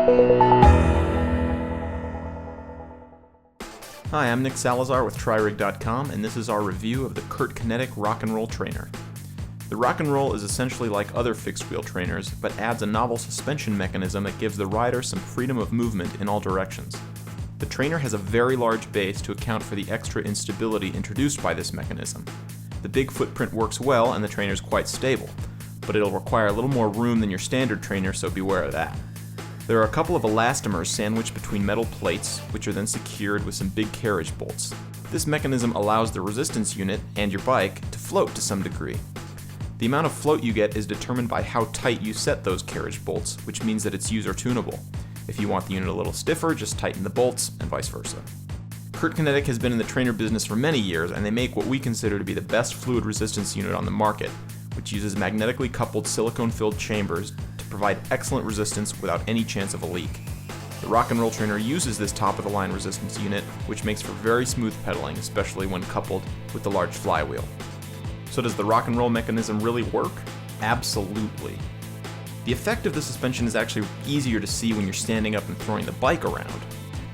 Hi, I'm Nick Salazar with tririg.com, and this is our review of the Kinetic Rock and Roll Trainer. The Rock and Roll is essentially like other fixed-wheel trainers, but adds a novel suspension mechanism that gives the rider some freedom of movement in all directions. The trainer has a very large base to account for the extra instability introduced by this mechanism. The big footprint works well, and the trainer is quite stable, but it'll require a little more room than your standard trainer, so beware of that. There are a couple of elastomers sandwiched between metal plates, which are then secured with some big carriage bolts. This mechanism allows the resistance unit and your bike to float to some degree. The amount of float you get is determined by how tight you set those carriage bolts, which means that it's user tunable. If you want the unit a little stiffer, just tighten the bolts, and vice versa. Kinetic has been in the trainer business for many years, and they make what we consider to be the best fluid resistance unit on the market, which uses magnetically coupled silicone-filled chambers to provide excellent resistance without any chance of a leak. The Rock and Roll Trainer uses this top-of-the-line resistance unit, which makes for very smooth pedaling, especially when coupled with the large flywheel. So does the Rock and Roll mechanism really work? Absolutely. The effect of the suspension is actually easier to see when you're standing up and throwing the bike around.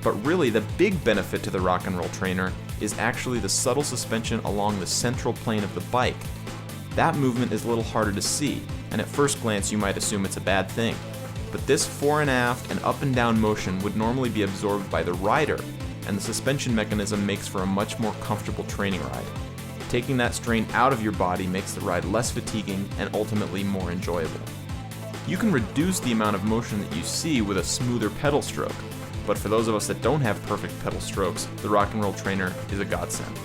But really, the big benefit to the Rock and Roll Trainer is actually the subtle suspension along the central plane of the bike. That movement is a little harder to see, and at first glance you might assume it's a bad thing. But this fore and aft and up and down motion would normally be absorbed by the rider, and the suspension mechanism makes for a much more comfortable training ride. Taking that strain out of your body makes the ride less fatiguing and ultimately more enjoyable. You can reduce the amount of motion that you see with a smoother pedal stroke, but for those of us that don't have perfect pedal strokes, the Rock and Roll Trainer is a godsend.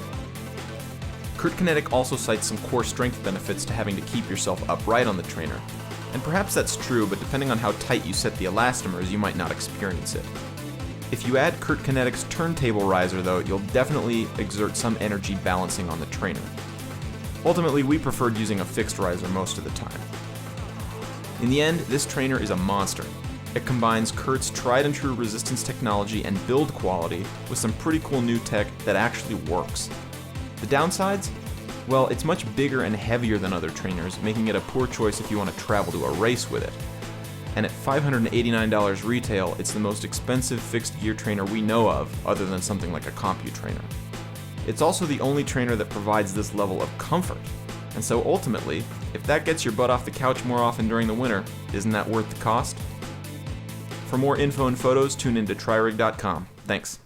Kinetic also cites some core strength benefits to having to keep yourself upright on the trainer, and perhaps that's true, but depending on how tight you set the elastomers, you might not experience it. If you add Kinetic's turntable riser though, you'll definitely exert some energy balancing on the trainer. Ultimately, we preferred using a fixed riser most of the time. In the end, this trainer is a monster. It combines Kurt's tried and true resistance technology and build quality with some pretty cool new tech that actually works. The downsides? Well, it's much bigger and heavier than other trainers, making it a poor choice if you want to travel to a race with it. And at $589 retail, it's the most expensive fixed gear trainer we know of, other than something like a CompuTrainer. It's also the only trainer that provides this level of comfort. And so ultimately, if that gets your butt off the couch more often during the winter, isn't that worth the cost? For more info and photos, tune into tririg.com. Thanks.